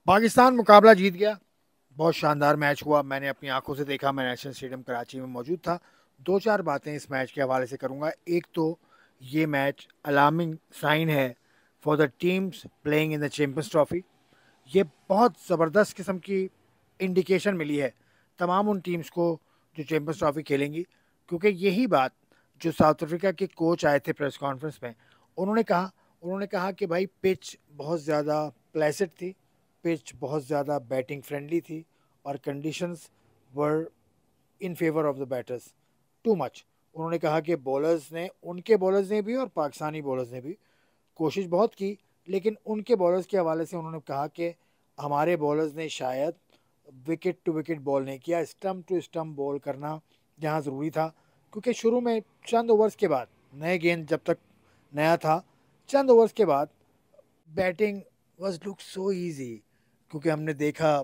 पाकिस्तान मुकाबला जीत गया। बहुत शानदार मैच हुआ। मैंने अपनी आंखों से देखा। मैं नेशनल स्टेडियम कराची में मौजूद था। दो चार बातें इस मैच के हवाले से करूंगा। एक तो ये मैच अलार्मिंग साइन है for the teams playing in the champions trophy. ये बहुत ज़बरदस्त किस्म की इंडिकेशन मिली है तमाम उन टीम्स को जो चैंपियंस ट्रॉफी खेलेंगी, क्योंकि यही बात जो साउथ अफ्रीका के कोच आए थे प्रेस कॉन्फ्रेंस में, उन्होंने कहा कि भाई पिच बहुत ज़्यादा प्लेसिड थी, पिच बहुत ज़्यादा बैटिंग फ्रेंडली थी और conditions were in favour of the batters too much. उन्होंने कहा कि बॉलर्स ने भी और पाकिस्तानी बॉलर्स ने भी कोशिश बहुत की, लेकिन उनके बॉलर्स के हवाले से उन्होंने कहा कि हमारे बॉलर्स ने शायद विकेट टू विकेट बॉल नहीं किया, स्टम्प टू स्टम्प बॉल करना जहाँ ज़रूरी था। क्योंकि शुरू में चंद ओवर्स के बाद, नए गेंद जब तक नया था, चंद ओवर्स के बाद batting was look so easy. क्योंकि हमने देखा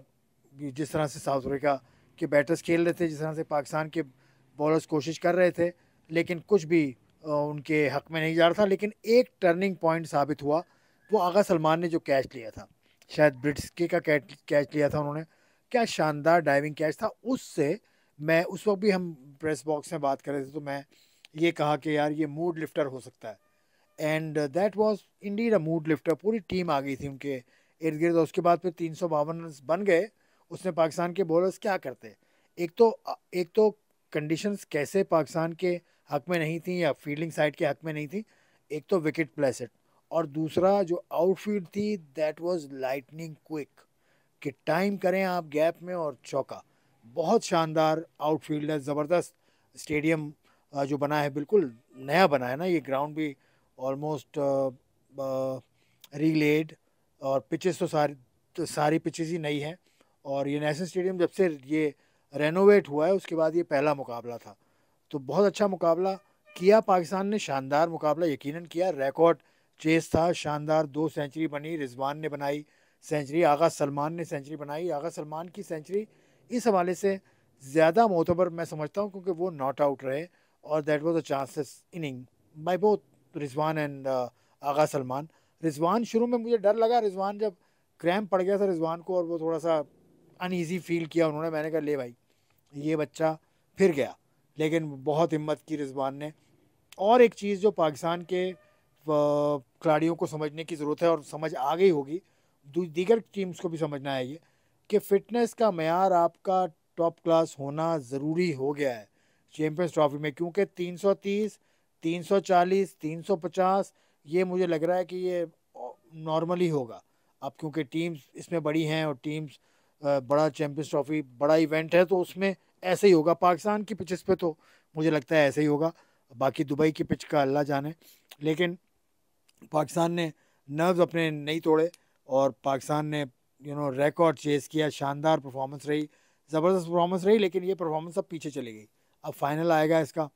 कि जिस तरह से साउथ अफ्रीका के बैटर्स खेल रहे थे, जिस तरह से पाकिस्तान के बॉलर्स कोशिश कर रहे थे, लेकिन कुछ भी उनके हक में नहीं जा रहा था। लेकिन एक टर्निंग पॉइंट साबित हुआ, वो आगा सलमान ने जो कैच लिया था, शायद ब्रिट्सके का कैच कैच लिया था उन्होंने। क्या शानदार डाइविंग कैच था। उससे मैं उस वक्त भी हम प्रेस बॉक्स में बात कर रहे थे, तो मैं ये कहा कि यार ये मूड लिफ्टर हो सकता है। And that was indeed a mood lifter. पूरी टीम आ गई थी उनके इर्द गिर्द। और उसके बाद फिर 352 रन बन गए। उसने पाकिस्तान के बॉलर्स क्या करते। एक तो कंडीशंस कैसे पाकिस्तान के हक में नहीं थी या फील्डिंग साइड के हक में नहीं थी। एक तो विकेट प्लेसेड, और दूसरा जो आउटफील्ड थी दैट वाज लाइटनिंग क्विक, कि टाइम करें आप गैप में और चौका। बहुत शानदार आउटफील्ड है, ज़बरदस्त स्टेडियम जो बना है, बिल्कुल नया बना है ना ये ग्राउंड भी, ऑलमोस्ट रीलेड। और पिचेस तो सारी पिचेस ही नई हैं। और ये नेशनल स्टेडियम जब से ये रेनोवेट हुआ है उसके बाद ये पहला मुकाबला था। तो बहुत अच्छा मुकाबला किया पाकिस्तान ने, शानदार मुकाबला यकीनन किया। रिकॉर्ड चेस था शानदार। 2 सेंचुरी बनी, रिजवान ने बनाई सेंचुरी, आगा सलमान ने सेंचुरी बनाई। आगा सलमान की सेंचुरी इस हवाले से ज़्यादा मोतबर मैं समझता हूँ क्योंकि वो नॉट आउट रहे, और that was a chances inning by both Rizwan and Agha Salman. Rizwan शुरू में मुझे डर लगा, रिजवान जब क्रैम्प पड़ गया था रिजवान को और वो थोड़ा सा अनईजी फील किया उन्होंने, मैंने कहा ले भाई ये बच्चा फिर गया। लेकिन बहुत हिम्मत की रिजवान ने। और एक चीज़ जो पाकिस्तान के खिलाड़ियों को समझने की ज़रूरत है, और समझ आ गई होगी, दीगर टीम्स को भी समझना है ये, कि फ़िटनेस का मैार आपका टॉप क्लास होना ज़रूरी हो गया है चैम्पियंस ट्रॉफी में। क्योंकि 330, 340, 350 ये मुझे लग रहा है कि ये नॉर्मली होगा अब, क्योंकि टीम्स इसमें बड़ी हैं और टीम्स बड़ा चैम्पियंस ट्रॉफी बड़ा इवेंट है, तो उसमें ऐसे ही होगा। पाकिस्तान की पिचेस पे तो मुझे लगता है ऐसे ही होगा। बाकी दुबई की पिच का अल्लाह जाने। लेकिन पाकिस्तान ने नर्व्स अपने नहीं तोड़े, और पाकिस्तान ने रिकॉर्ड चेस किया। शानदार परफॉर्मेंस रही, ज़बरदस्त परफॉर्मेंस रही। लेकिन ये परफॉर्मेंस अब पीछे चली गई। अब फाइनल आएगा इसका,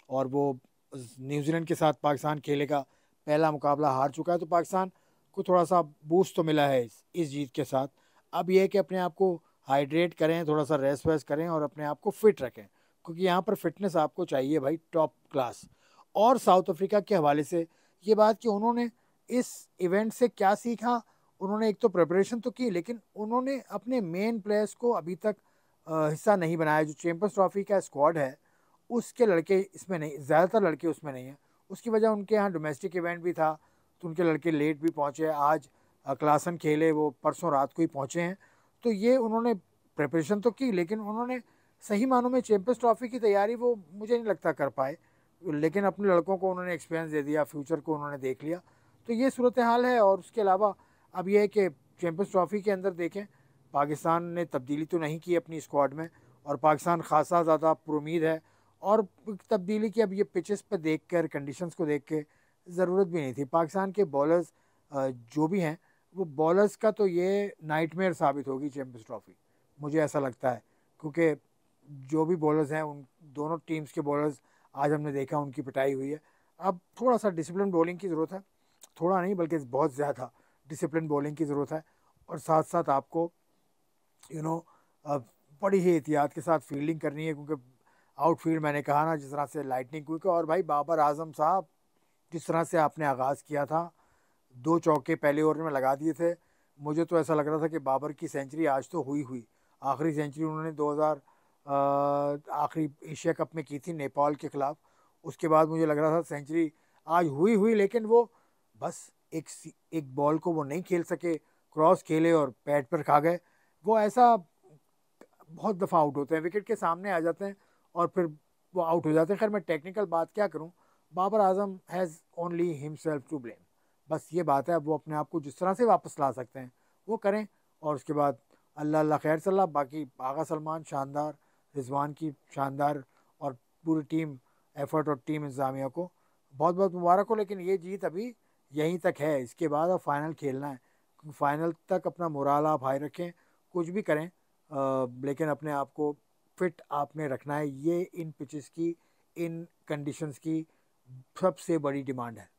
और वो न्यूजीलैंड के साथ पाकिस्तान खेलेगा। पहला मुकाबला हार चुका है, तो पाकिस्तान को थोड़ा सा बूस्ट तो मिला है इस जीत के साथ। अब ये है कि अपने आप को हाइड्रेट करें, थोड़ा सा रेस्ट वेस्ट करें और अपने आप को फिट रखें, क्योंकि यहाँ पर फिटनेस आपको चाहिए भाई, टॉप क्लास। और साउथ अफ्रीका के हवाले से ये बात कि उन्होंने इस इवेंट से क्या सीखा। उन्होंने एक तो प्रिपरेशन तो की, लेकिन उन्होंने अपने मेन प्लेयर्स को अभी तक हिस्सा नहीं बनाया। जो चैंपियंस ट्रॉफी का स्क्वाड है उसके लड़के इसमें नहीं, ज़्यादातर लड़के उसमें नहीं हैं। उसकी वजह उनके यहाँ डोमेस्टिक इवेंट भी था, तो उनके लड़के लेट भी पहुँचे। आज क्लासन खेले, वो परसों रात को ही पहुँचे हैं। तो ये उन्होंने प्रिपरेशन तो की, लेकिन उन्होंने सही मानों में चैंपियंस ट्रॉफी की तैयारी वो मुझे नहीं लगता कर पाए। लेकिन अपने लड़कों को उन्होंने एक्सपीरियंस दे दिया, फ्यूचर को उन्होंने देख लिया। तो ये सूरत हाल है। और उसके अलावा अब यह है कि चैंपियंस ट्रॉफी के अंदर देखें, पाकिस्तान ने तब्दीली तो नहीं की अपनी स्क्वाड में, और पाकिस्तान खासा ज़्यादा पुरुमीद है। और तब्दीली की अब ये पिचेस पर देख कर, कंडीशंस को देख के ज़रूरत भी नहीं थी। पाकिस्तान के बॉलर्स जो भी हैं, वो बॉलर्स का तो ये नाइटमेयर साबित होगी चैंपियंस ट्रॉफी, मुझे ऐसा लगता है। क्योंकि जो भी बॉलर्स हैं, उन दोनों टीम्स के बॉलर्स आज हमने देखा उनकी पिटाई हुई है। अब थोड़ा सा डिसिप्लिन बॉलिंग की ज़रूरत है, थोड़ा नहीं बल्कि बहुत ज़्यादा डिसिप्लिन बॉलिंग की ज़रूरत है। और साथ साथ आपको यू नो बड़ी ही एहतियात के साथ फील्डिंग करनी है, क्योंकि आउटफील्ड मैंने कहा ना जिस तरह से लाइटनिंग क्विक। और भाई बाबर आजम साहब, जिस तरह से आपने आगाज़ किया था, 2 चौके पहले ओवर में लगा दिए थे, मुझे तो ऐसा लग रहा था कि बाबर की सेंचुरी आज तो हुई आखिरी सेंचुरी उन्होंने 2000 आखिरी एशिया कप में की थी नेपाल के खिलाफ। उसके बाद मुझे लग रहा था सेंचुरी आज हुई, लेकिन वो बस एक बॉल को वो नहीं खेल सके, क्रॉस खेले और पैड पर खा गए। वो ऐसा बहुत दफ़ा आउट होते हैं, विकेट के सामने आ जाते हैं और फिर वो आउट हो जाते हैं। खैर मैं टेक्निकल बात क्या करूं, Babar Azam has only himself to blame. बस ये बात है, अब वो अपने आप को जिस तरह से वापस ला सकते हैं वो करें। और उसके बाद अल्लाह अल्लाह खैर सल्ला। बाकी आगा सलमान शानदार, रिजवान की शानदार, और पूरी टीम एफर्ट और टीम इंतज़ामिया को बहुत बहुत मुबारक हो। लेकिन ये जीत अभी यहीं तक है, इसके बाद अब फाइनल खेलना है। फाइनल तक अपना मोराल आप हाई रखें, कुछ भी करें, लेकिन अपने आप को फिट आपने रखना है। ये इन पिचेस की, इन कंडीशंस की सबसे बड़ी डिमांड है।